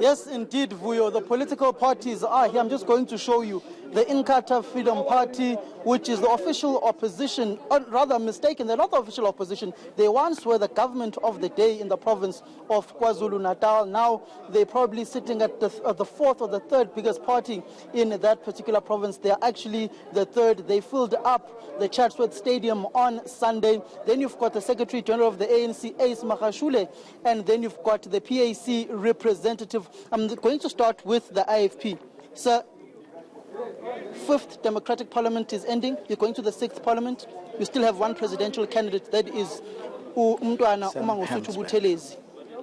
Yes, indeed, Vuyo. The political parties are here. I'm just going to show you the Inkatha Freedom Party, which is the official opposition, or rather mistaken, they're not the official opposition. They once were the government of the day in the province of KwaZulu-Natal. Now they're probably sitting at the fourth or the third biggest party in that particular province. They're actually the third. They filled up the Chatsworth Stadium on Sunday. Then you've got the Secretary General of the ANC, Ace Magashule, and then you've got the PAC representative. I'm going to start with the IFP. Sir, 5th Democratic Parliament is ending. You're going to the 6th Parliament. You still have one presidential candidate, that is Umntwana Umangosutshu Buthelezi.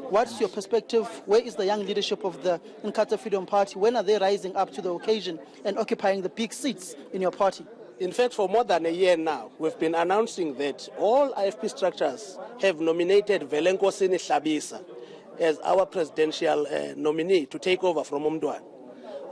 What's your perspective? Where is the young leadership of the Inkatha Freedom Party? When are they rising up to the occasion and occupying the big seats in your party? In fact, for more than a year now, we've been announcing that all IFP structures have nominated Velenkosini Hlabisa as our presidential nominee to take over from Umntwana.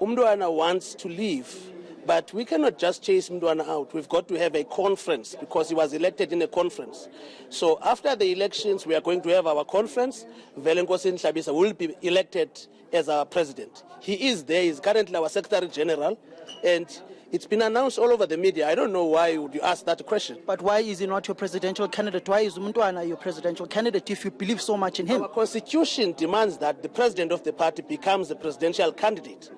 Umntwana wants to leave, but we cannot just chase Umntwana out. We've got to have a conference because he was elected in a conference. So after the elections, we are going to have our conference. Velenkosini Hlabisa will be elected as our president. He is there. He's currently our Secretary General, and it's been announced all over the media. I don't know why would you ask that question. But why is he not your presidential candidate? Why is Umntwana your presidential candidate if you believe so much in him? Our constitution demands that the president of the party becomes the presidential candidate.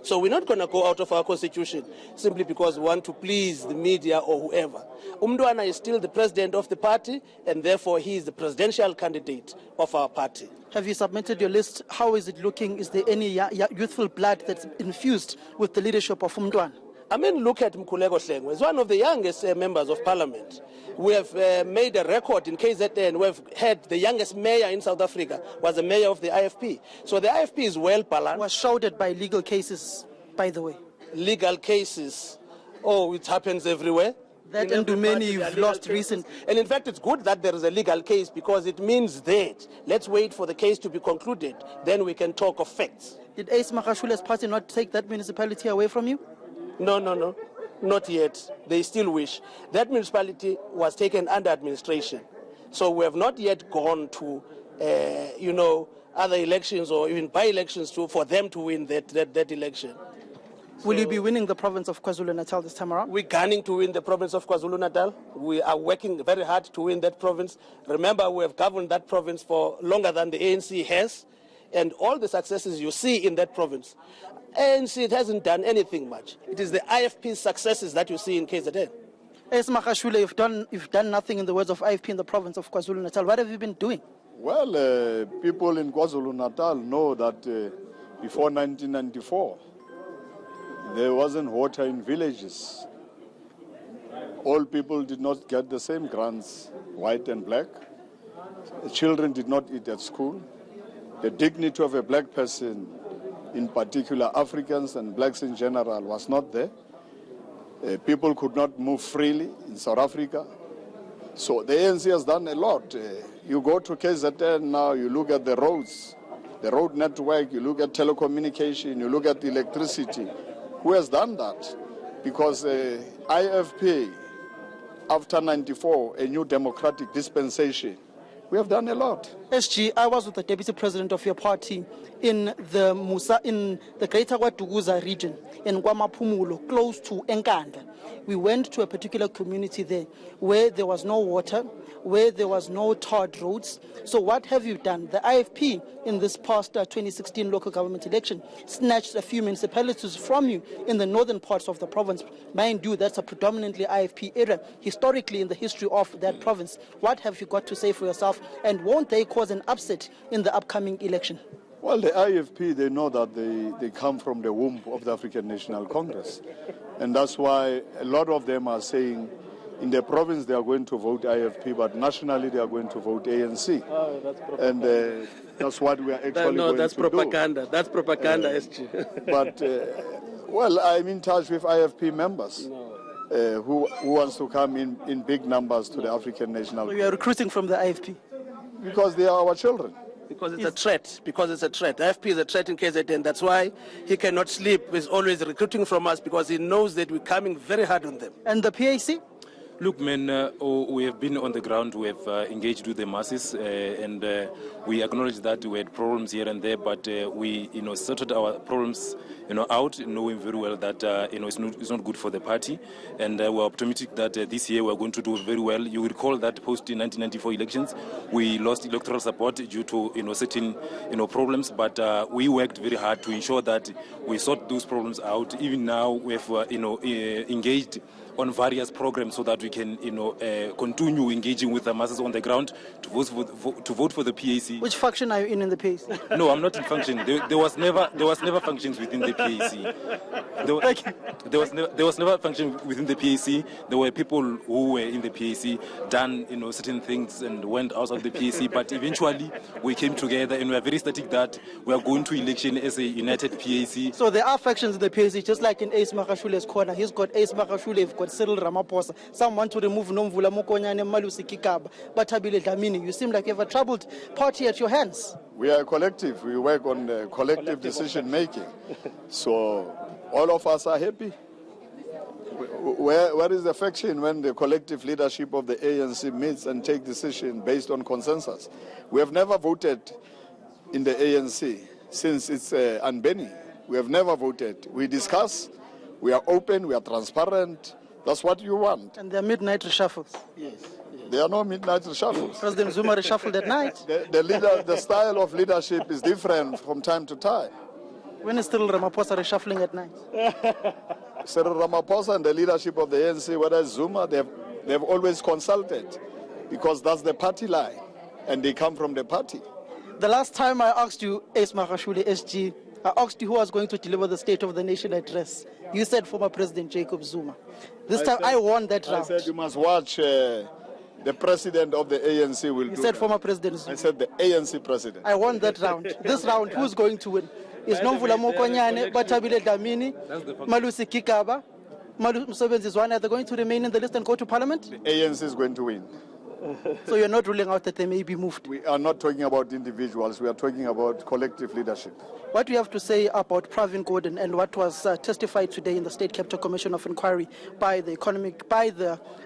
So we're not going to go out of our constitution simply because we want to please the media or whoever. Umntwana is still the president of the party, and therefore he is the presidential candidate of our party. Have you submitted your list? How is it looking? Is there any youthful blood that's infused with the leadership of Umntwana? I mean, look at Mkhuleko Hlengwe. He's one of the youngest members of parliament. We have made a record in KZN. We've had the youngest mayor in South Africa was the mayor of the IFP. So the IFP is well balanced. Was shrouded by legal cases, by the way. Legal cases. Oh, it happens everywhere. That and many you've lost recently. And in fact, it's good that there is a legal case because it means that let's wait for the case to be concluded. Then we can talk of facts. Did Ace Magashule's party not take that municipality away from you? No, not yet. They still wish. That municipality was taken under administration. So we have not yet gone to, other elections or even by-elections for them to win that election. Will you be winning the province of KwaZulu-Natal this time around? We're gunning to win the province of KwaZulu-Natal. We are working very hard to win that province. Remember, we have governed that province for longer than the ANC has. And all the successes you see in that province, ANC, it hasn't done anything much. It is the IFP's successes that you see in KZN. Ace Magashule, you've done nothing in the words of IFP in the province of KwaZulu-Natal. What have you been doing? Well, people in KwaZulu-Natal know that before 1994, there wasn't water in villages. All people did not get the same grants, white and black. The children did not eat at school. The dignity of a black person, in particular Africans and blacks in general, was not there. People could not move freely in South Africa. So the ANC has done a lot. You go to KZN now, you look at the roads, the road network, you look at telecommunication, you look at electricity. Who has done that? Because IFP, after 94, a new democratic dispensation, we have done a lot. SG, I was with the deputy president of your party in the Greater Waduguza region, in KwaMaphumulo, close to Enkandla. We went to a particular community there where there was no water, where there was no tarred roads. So what have you done? The IFP in this past 2016 local government election snatched a few municipalities from you in the northern parts of the province. Mind you, that's a predominantly IFP area, historically in the history of that province. What have you got to say for yourself, and won't they cause an upset in the upcoming election? Well, the IFP, they know that they come from the womb of the African National Congress. And that's why a lot of them are saying in the province they are going to vote IFP, but nationally they are going to vote ANC. Oh, that's propaganda. And that's what we are actually going to do. No, that's propaganda. That's propaganda, SG. But, well, I'm in touch with IFP members who wants to come in big numbers to the African National Congress. So you are recruiting from the IFP? Because they are our children. Because it's a threat. Because it's a threat. The IFP is a threat in KZN. That's why he cannot sleep. He's always recruiting from us because he knows that we're coming very hard on them. And the PAC? Look, man, we have been on the ground, we have engaged with the masses, and we acknowledge that we had problems here and there, but we, sorted our problems, out, knowing very well that, it's not good for the party, and we're optimistic that this year we're going to do very well. You will recall that post 1994 elections, we lost electoral support due to, certain, problems, but we worked very hard to ensure that we sort those problems out. Even now, we have, engaged on various programs so that we can, continue engaging with the masses on the ground to vote for the PAC. Which faction are you in the PAC? No, I'm not in function. There was never functions within the PAC. There was never function within the PAC. There were people who were in the PAC, done certain things and went outside the PAC. But eventually we came together and we are very static that we are going to election as a united PAC. So there are factions in the PAC, just like in Ace Makashule's corner. He's got Ace Makashule, he's got Cyril Ramaphosa. Some want to remove Nomvula Mokonyane, Malusi Kikaba, Batabile Dlamini. You seem like you have a troubled party at your hands. We are a collective. We work on collective decision making. So all of us are happy. Where is the faction when the collective leadership of the ANC meets and take decision based on consensus? We have never voted in the ANC since its unbanning. We have never voted. We discuss, we are open, we are transparent. That's what you want. And there are midnight reshuffles. Yes. There are no midnight reshuffles. President Zuma reshuffled at night. The style of leadership is different from time to time. When is Cyril Ramaphosa reshuffling at night? Cyril Ramaphosa and the leadership of the ANC, whether it's Zuma, they've always consulted because that's the party line and they come from the party. The last time I asked you, Ace Makashule, SG, I asked you who was going to deliver the State of the Nation address. You said former President Jacob Zuma. This time I won that round. I said you must watch the president of the ANC will do. You said former President Zuma. I said the ANC president. I won that round. This round, who's going to win? Is Nomvula Mokonyane, Batabile Dlamini, Malusi Kikaba, Msebenzi Zwane, are they going to remain in the list and go to parliament? The ANC is going to win. So you're not ruling out that they may be moved? We are not talking about individuals. We are talking about collective leadership. What do you have to say about Pravin Gordhan and what was testified today in the State Capital Commission of Inquiry by the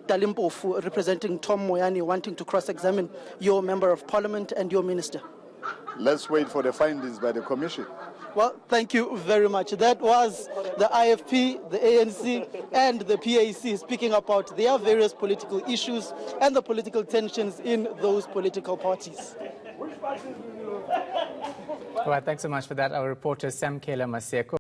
Dalimpofu representing Tom Moyani wanting to cross-examine your Member of Parliament and your Minister? Let's wait for the findings by the Commission. Well, thank you very much. That was the IFP, the ANC, and the PAC speaking about their various political issues and the political tensions in those political parties. Well, thanks so much for that. Our reporter, Sam Kela Maseko.